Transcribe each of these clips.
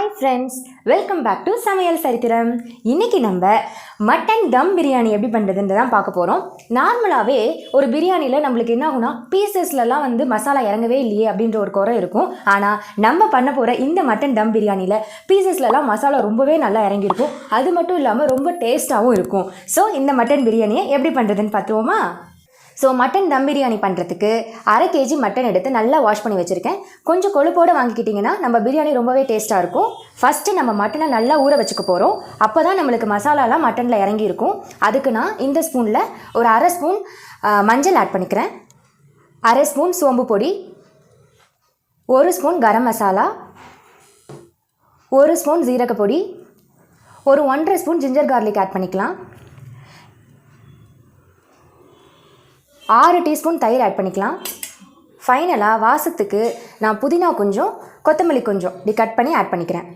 Hi friends, welcome back to Samayal Sarithiram. இன்றைக்கி நம்ம mutton தம் பிரியாணி எப்படி பண்ணுறதுன்னு தான் பார்க்க போகிறோம். நார்மலாகவே ஒரு பிரியாணியில் நம்மளுக்கு என்ன ஆகுனா பீசஸ்லலாம் மசாலா இறங்கவே இல்லையே அப்படின்ற ஒரு குறை இருக்கும். ஆனால் நம்ம பண்ண போகிற இந்த மட்டன் தம் பிரியாணியில் பீசஸ்லலாம் மசாலா ரொம்பவே நல்லா இறங்கியிருக்கும். அது மட்டும் இல்லாமல் ரொம்ப டேஸ்ட்டாகவும் இருக்கும். ஸோ இந்த மட்டன் பிரியாணியை எப்படி பண்ணுறதுன்னு பார்த்துருவோமா? ஸோ மட்டன் தம் பிரியாணி பண்ணுறதுக்கு 1/2 kg மட்டன் எடுத்து நல்லா வாஷ் பண்ணி வச்சுருக்கேன். கொஞ்சம் கொழுப்போடு வாங்கிக்கிட்டிங்கன்னா நம்ம பிரியாணி ரொம்பவே டேஸ்ட்டாக இருக்கும். ஃபஸ்ட்டு நம்ம மட்டனை நல்லா ஊற வச்சுக்க போகிறோம். அப்போ தான் நம்மளுக்கு மசாலாலாம் மட்டனில் இறங்கியிருக்கும். அதுக்கு நான் இந்த ஸ்பூனில் ஒரு 1/2 ஸ்பூன் மஞ்சள் ஆட் பண்ணிக்கிறேன், 1/2 ஸ்பூன் சோம்பு பொடி, 1 ஸ்பூன் கரம் மசாலா, 1 ஸ்பூன் ஜீரக பொடி, ஒரு 1.5 ஸ்பூன் ஜிஞ்சர் கார்லிக் ஆட் பண்ணிக்கலாம், 6 டீஸ்பூன் தயிர் ஆட் பண்ணிக்கலாம். ஃபைனலாக வாசத்துக்கு நான் புதினா கொஞ்சம், கொத்தமல்லி கொஞ்சம் இப்படி கட் பண்ணி ஆட் பண்ணிக்கிறேன்.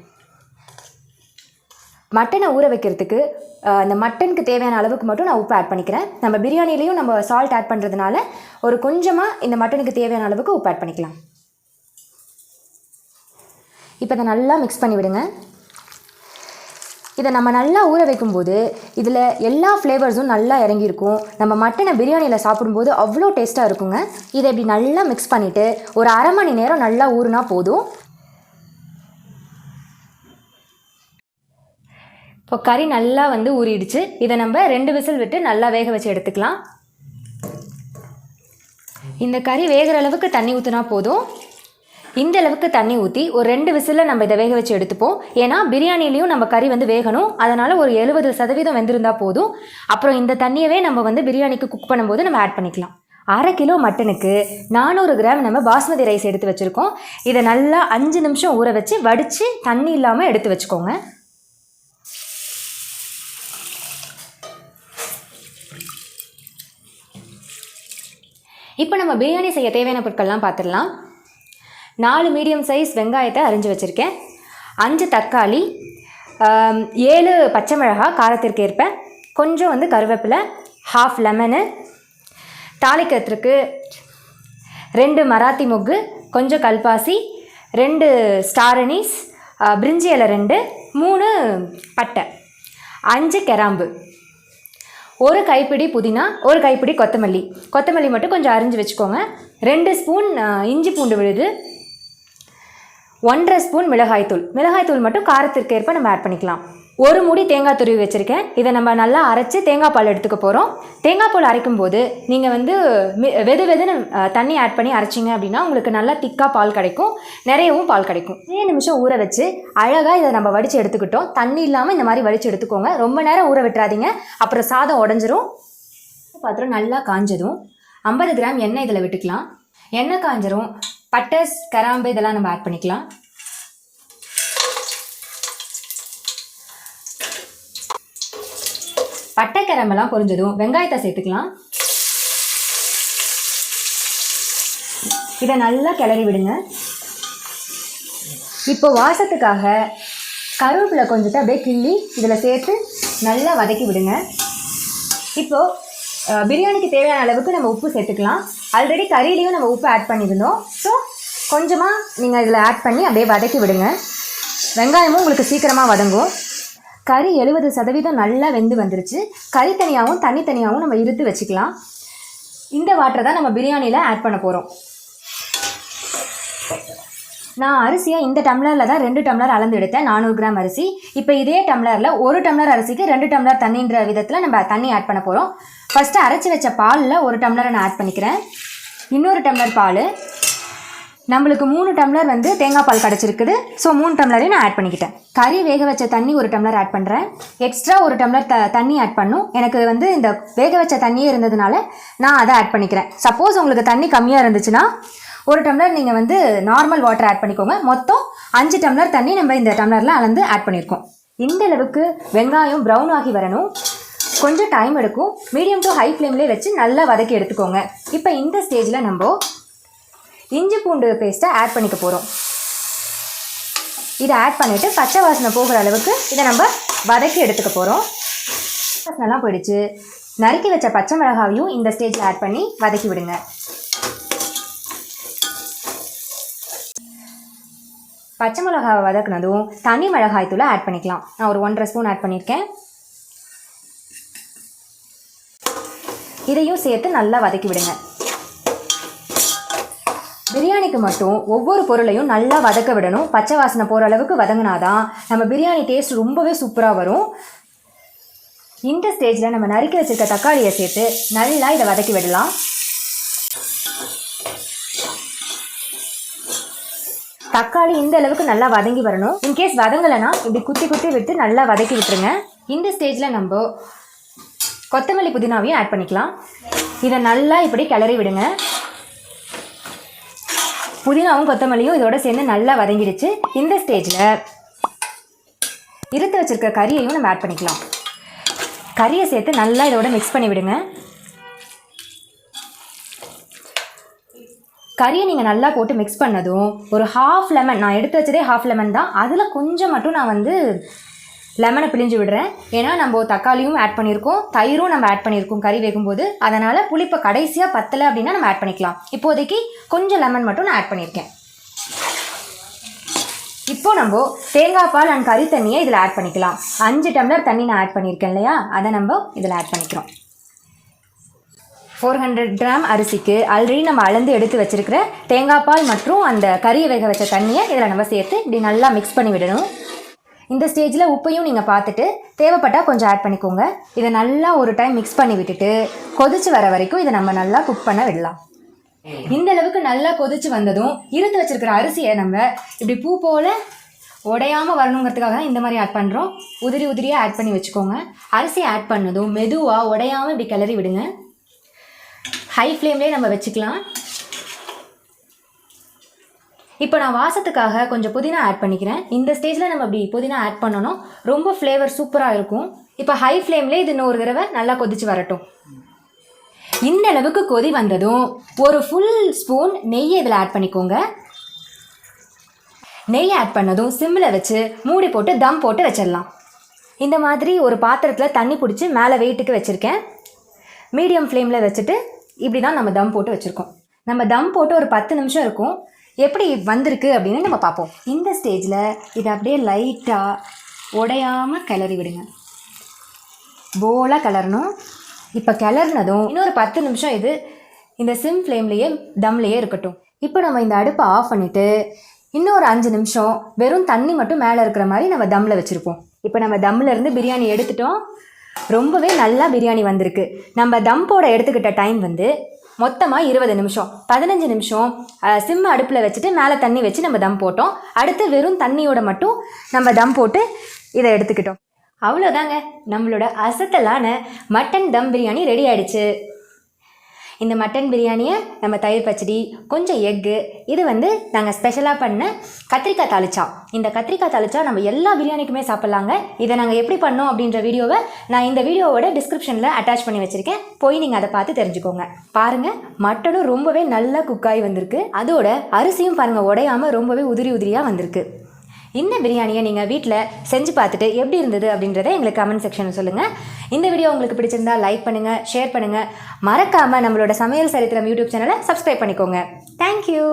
மட்டனை ஊற வைக்கிறதுக்கு இந்த மட்டனுக்கு தேவையான அளவுக்கு மட்டும் நான் உப்பு ஆட் பண்ணிக்கிறேன். நம்ம பிரியாணிலையும் நம்ம சால்ட் ஆட் பண்ணுறதுனால ஒரு கொஞ்சமாக இந்த மட்டனுக்கு தேவையான அளவுக்கு உப்பு ஆட் பண்ணிக்கலாம். இப்போ இதை நல்லா மிக்ஸ் பண்ணி விடுங்க. இதை நம்ம நல்லா ஊற வைக்கும்போது இதில் எல்லா ஃப்ளேவர்ஸும் நல்லா இறங்கியிருக்கும். நம்ம மட்டனை பிரியாணியில் சாப்பிடும்போது அவ்வளோ டேஸ்ட்டாக இருக்குங்க. இதை இப்படி நல்லா மிக்ஸ் பண்ணிவிட்டு ஒரு 1/2 மணி நேரம் நல்லா ஊறினா போதும். இப்போ கறி நல்லா ஊறிடுச்சு. இதை நம்ம 2 விசில் விட்டு நல்லா வேக வச்சு எடுத்துக்கலாம். இந்த கறி வேகிற அளவுக்கு தண்ணி ஊற்றினா போதும். இந்த அளவுக்கு தண்ணி ஊற்றி ஒரு 2 விசிலில் நம்ம இதை வேக வச்சு எடுத்துப்போம். ஏன்னா பிரியாணிலையும் நம்ம கறி வேகணும். அதனால் ஒரு 70% வெந்திருந்தால் போதும். அப்புறம் இந்த தண்ணியவே நம்ம பிரியாணிக்கு குக் பண்ணும்போது நம்ம ஆட் பண்ணிக்கலாம். 1/2 கிலோ மட்டனுக்கு 400 கிராம் நம்ம பாஸ்மதி ரைஸ் எடுத்து வச்சுருக்கோம். இதை நல்லா 5 நிமிஷம் ஊற வச்சு வடித்து தண்ணி இல்லாமல் எடுத்து வச்சுக்கோங்க. இப்போ நம்ம பிரியாணி செய்ய தேவையான பொருட்கள்லாம் பார்த்துடலாம். 4 மீடியம் சைஸ் வெங்காயத்தை அரிஞ்சு வச்சுருக்கேன், 5 தக்காளி, 7 பச்சை மிளகாய் காரத்திற்கு ஏற்ப, கொஞ்சம் கருவேப்பிலை, 1/2 லெமனு, தாளிக்கிறதுக்கு 2 மராத்தி மொக்கு, கொஞ்சம் கல்பாசி, 2 ஸ்டார் அனீஸ், பிரிஞ்சி இலை 2, 3 பட்டை, 5 கிராம்பு, 1 கைப்பிடி புதினா, 1 கைப்பிடி கொத்தமல்லி மட்டும் கொஞ்சம் அரிஞ்சு வச்சுக்கோங்க, 2 ஸ்பூன் இஞ்சி பூண்டு விழுது, 1.5 ஸ்பூன் மிளகாய்த்தூள் மட்டும் காரத்திற்கு ஏற்ப நம்ம ஆட் பண்ணிக்கலாம். 1 மூடி தேங்காய் துருவி வச்சுருக்கேன். இதை நம்ம நல்லா அரைச்சி தேங்காய் பால் எடுத்துக்க போகிறோம். தேங்காய் பால் அரைக்கும் போது நீங்கள் வெதுன்னு தண்ணி ஆட் பண்ணி அரைச்சிங்க அப்படின்னா உங்களுக்கு நல்லா திக்காக பால் கிடைக்கும், நிறையவும் பால் கிடைக்கும். 2 நிமிஷம் ஊற வச்சு அழகாக இதை நம்ம வடித்து எடுத்துக்கிட்டோம். தண்ணி இல்லாமல் இந்த மாதிரி வடித்து எடுத்துக்கோங்க. ரொம்ப நேரம் ஊற விட்டுறாதீங்க, அப்புறம் சாதம் உடஞ்சிரும். பாத்திரம் நல்லா காஞ்சதும் 50 கிராம் எண்ணெய் இதில் விட்டுக்கலாம். எண்ணெய் காஞ்சரும் பட்டை, கிராம்பு இதெல்லாம் நம்ம ஆட் பண்ணிக்கலாம். பட்டை கிராம்பெல்லாம் பொரிஞ்சதும் வெங்காயத்தை சேர்த்துக்கலாம். இதை நல்லா கிளறி விடுங்க. இப்போ வாசத்துக்காக கருவேப்பிலை கொஞ்சத்தை அப்படியே கிள்ளி இதில் சேர்த்து நல்லா வதக்கி விடுங்க. இப்போது பிரியாணிக்கு தேவையான அளவுக்கு நம்ம உப்பு சேர்த்துக்கலாம். ஆல்ரெடி கறியிலையும் நம்ம உப்பு ஆட் பண்ணியிருந்தோம். ஸோ கொஞ்சமாக நீங்கள் இதில் ஆட் பண்ணி அப்படியே வதக்கி விடுங்க. வெங்காயமும் உங்களுக்கு சீக்கிரமாக வதங்கும். கறி 70% நல்லா வெந்து வந்துருச்சு. கறி தனியாகவும் தண்ணி தனியாகவும் நம்ம இருத்து வச்சுக்கலாம். இந்த வாட்டரை தான் நம்ம பிரியாணியில் ஆட் பண்ண போகிறோம். நான் அரிசியை இந்த டம்ளரில் தான் 2 டம்ளர் அளந்து எடுத்தேன், 400 கிராம் அரிசி. இப்போ இதே டம்ளரில் 1 டம்ளர் அரிசிக்கு 2 டம்ளர் தண்ணின்ற விதத்தில் நம்ம தண்ணி ஆட் பண்ண போகிறோம். ஃபஸ்ட்டு அரைச்சி வச்ச பாலில் 1 டம்ளரை நான் ஆட் பண்ணிக்கிறேன். இன்னொரு டம்ளர் பால், நம்மளுக்கு 3 டம்ளர் தேங்காய் பால் கிடச்சிருக்குது. ஸோ 3 டம்ளரையும் நான் ஆட் பண்ணிக்கிட்டேன். கறி வேக வச்ச தண்ணி 1 டம்ளர் ஆட் பண்ணுறேன். எக்ஸ்ட்ரா 1 டம்ளர் தண்ணி ஆட் பண்ணும். எனக்கு இந்த வேக வச்ச தண்ணியே இருந்ததுனால நான் அதை ஆட் பண்ணிக்கிறேன். சப்போஸ் உங்களுக்கு தண்ணி கம்மியாக இருந்துச்சுன்னா 1 டம்ளர் நீங்கள் நார்மல் வாட்டர் ஆட் பண்ணிக்கோங்க. மொத்தம் 5 டம்ளர் தண்ணி நம்ம இந்த டம்ளரில் அளந்து ஆட் பண்ணியிருக்கோம். இந்த அளவுக்கு வெங்காயம் ப்ரௌன் ஆகி வரணும். கொஞ்சம் டைம் எடுக்கும். மீடியம் டு ஹை ஃப்ளேம்லேயே வச்சு நல்லா வதக்கி எடுத்துக்கோங்க. இப்போ இந்த ஸ்டேஜில் நம்ம இஞ்சி பூண்டு பேஸ்ட்டை ஆட் பண்ணிக்க போகிறோம். இதை ஆட் பண்ணிவிட்டு பச்சை வாசனை போகிற அளவுக்கு இதை நம்ம வதக்கி எடுத்துக்க போகிறோம். வாசனைலாம் போயிடுச்சு. நறுக்கி வச்ச பச்சை மிளகாவையும் இந்த ஸ்டேஜில் ஆட் பண்ணி வதக்கி விடுங்க. பச்சை மிளகாவை வதக்குனதும் தனி மிளகாய் தூளை ஆட் பண்ணிக்கலாம். நான் ஒரு 1.5 ஸ்பூன் ஆட் பண்ணியிருக்கேன். இதையும் சேர்த்து நல்லா வதக்கி விடுங்க. பிரியாணிக்கு மட்டும் ஒவ்வொரு பொருளையும் நல்லா வதக்க விடணும். பச்சை வாசனை போகிற அளவுக்கு வதங்கினாதான் நம்ம பிரியாணி டேஸ்ட் ரொம்பவே சூப்பராக வரும். இந்த ஸ்டேஜில் நம்ம நறுக்கி வச்சிருக்க தக்காளியை சேர்த்து நல்லா இதை வதக்கி விடலாம். தக்காளி இந்த அளவுக்கு நல்லா வதங்கி வரணும். இன்கேஸ் வதங்கலைன்னா இப்படி குத்தி குத்தி விட்டு நல்லா வதக்கி விட்டுருங்க. இந்த ஸ்டேஜில் நம்ம கொத்தமல்லி புதினாவையும் ஆட் பண்ணிக்கலாம். இதை நல்லா இப்படி கிளறி விடுங்க. புதினாவும் கொத்தமல்லியும் இதோட சேர்ந்து நல்லா வதங்கிடுச்சு. இந்த ஸ்டேஜில் இருத்து வச்சிருக்க கறியையும் நம்ம ஆட் பண்ணிக்கலாம். கறியை சேர்த்து நல்லா இதோட மிக்ஸ் பண்ணி விடுங்க. கறியை நீங்கள் நல்லா போட்டு மிக்ஸ் பண்ணதும் ஒரு ஹாஃப் லெமன், நான் எடுத்து வச்சதே ஹாஃப் லெமன் தான், அதில் கொஞ்சம் மட்டும் நான் லெமனை பிழிஞ்சு விடுறேன். ஏன்னா நம்ம தக்காளியும் ஆட் பண்ணியிருக்கோம், தயிரும் நம்ம ஆட் பண்ணியிருக்கோம் கறி வேகும்போது. அதனால் புளிப்பை கடைசியாக பத்தலை அப்படின்னா நம்ம ஆட் பண்ணிக்கலாம். இப்போதைக்கு கொஞ்சம் லெமன் மட்டும் நான் ஆட் பண்ணியிருக்கேன். இப்போ நம்ம தேங்காய் பால் அண்ட் கறி தண்ணியை இதில் ஆட் பண்ணிக்கலாம். 5 டம்ளர் தண்ணி நான் ஆட் பண்ணியிருக்கேன் இல்லையா, அதை நம்ம இதில் ஆட் பண்ணிக்கிறோம். 400 கிராம் அரிசிக்கு ஆல்ரெடி நம்ம அளந்து எடுத்து வச்சிருக்கிற தேங்காய் பால் மற்றும் அந்த கறியை வேக வச்ச தண்ணியை இதில் நம்ம சேர்த்து இப்படி நல்லா மிக்ஸ் பண்ணி விடணும். இந்த ஸ்டேஜில் உப்பையும் நீங்கள் பார்த்துட்டு தேவைப்பட்டால் கொஞ்சம் ஆட் பண்ணிக்கோங்க. இதை நல்லா ஒரு டைம் மிக்ஸ் பண்ணி விட்டுட்டு கொதிச்சு வர வரைக்கும் இதை நம்ம நல்லா குக் பண்ண விடலாம். இந்த அளவுக்கு நல்லா கொதிச்சு வந்ததும் இருத்து வச்சிருக்கிற அரிசியை நம்ம இப்படி பூ போல் உடையாமல் வரணுங்கிறதுக்காக தான் இந்த மாதிரி ஆட் பண்ணுறோம். உதிரி உதிரியாக ஆட் பண்ணி வச்சுக்கோங்க. அரிசியை ஆட் பண்ணதும் மெதுவாக உடையாமல் இப்படி கிளறி விடுங்க. ஹை ஃப்ளேம்லேயே நம்ம வச்சுக்கலாம். இப்போ நான் வாசத்துக்காக கொஞ்சம் புதினா ஆட் பண்ணிக்கிறேன். இந்த ஸ்டேஜில் நம்ம இப்படி புதினா ஆட் பண்ணணும், ரொம்ப ஃப்ளேவர் சூப்பராக இருக்கும். இப்போ ஹை ஃப்ளேம்லேயே இது இன்னொரு தடவை நல்லா கொதிச்சு வரட்டும். இந்த அளவுக்கு கொதி வந்ததும் ஒரு ஃபுல் ஸ்பூன் நெய்யை இதில் ஆட் பண்ணிக்கோங்க. நெய் ஆட் பண்ணதும் சிம்மில் வச்சு மூடி போட்டு தம் போட்டு வச்சிடலாம். இந்த மாதிரி ஒரு பாத்திரத்தில் தண்ணி பிடிச்சி மேலே வெயிட்டுக்கு வச்சுருக்கேன். மீடியம் ஃப்ளேமில் வச்சுட்டு இப்படி தான் நம்ம தம் போட்டு வச்சுருக்கோம். நம்ம தம் போட்டு ஒரு 10 நிமிஷம் இருக்கும். எப்படி வந்திருக்கு அப்படின்னு நம்ம பார்ப்போம். இந்த ஸ்டேஜில் இதை அப்படியே லைட்டாக உடையாமல் கிளறி விடுங்க. போலாக கிளறணும். இப்போ கிளறினதும் இன்னொரு 10 நிமிஷம் இது இந்த சிம் ஃப்ளேம்லேயே தம்லேயே இருக்கட்டும். இப்போ நம்ம இந்த அடுப்பை ஆஃப் பண்ணிவிட்டு இன்னொரு 5 நிமிஷம் வெறும் தண்ணி மட்டும் மேலே இருக்கிற மாதிரி நம்ம தம்மில் வச்சுருப்போம். இப்போ நம்ம தம்மிலேருந்து பிரியாணி எடுத்துட்டோம். ரொம்பவே நல்லா பிரியாணி வந்திருக்கு. நம்ம தம் போட எடுத்துக்கிட்ட டைம் மொத்தமாக 20 நிமிஷம். 15 நிமிஷம் சிம் அடுப்பில் வச்சுட்டு மேலே தண்ணி வச்சு நம்ம தம் போட்டோம். அடுத்து வெறும் தண்ணியோட மட்டும் நம்ம தம் போட்டு இதை எடுத்துக்கிட்டோம். அவ்வளோதாங்க, நம்மளோட அசத்தலான மட்டன் தம் பிரியாணி ரெடி ஆகிடுச்சு. இந்த மட்டன் பிரியாணியை நம்ம தயிர் பச்சடி, கொஞ்சம் எக்கு, இது நாங்கள் ஸ்பெஷலாக பண்ண கத்திரிக்காய் தாளிச்சா. இந்த கத்திரிக்காய் தாளிச்சா நம்ம எல்லா பிரியாணிக்குமே சாப்பிட்லாங்க. இதை நாங்கள் எப்படி பண்ணோம் அப்படின்ற வீடியோவை நான் இந்த வீடியோவோட டிஸ்கிரிப்ஷனில் அட்டாச் பண்ணி வச்சுருக்கேன். போய் நீங்கள் அதை பார்த்து தெரிஞ்சுக்கோங்க. பாருங்கள், மட்டனும் ரொம்பவே நல்லா குக்காகி வந்திருக்கு. அதோட அரிசியும் பாருங்கள் உடையாமல் ரொம்பவே உதிரி உதிரியாக வந்திருக்கு. இந்த பிரியாணியை நீங்கள் வீட்டில் செஞ்சு பார்த்துட்டு எப்படி இருந்தது அப்படின்றத எங்களுக்கு கமெண்ட் செக்ஷனில் சொல்லுங்கள். இந்த வீடியோ உங்களுக்கு பிடிச்சிருந்தா லைக் பண்ணுங்கள், ஷேர் பண்ணுங்கள். மறக்காமல் நம்மளோட சமையல் சரித்திரம் யூடியூப் சேனலை சப்ஸ்கிரைப் பண்ணிக்கோங்க. தேங்க்யூ.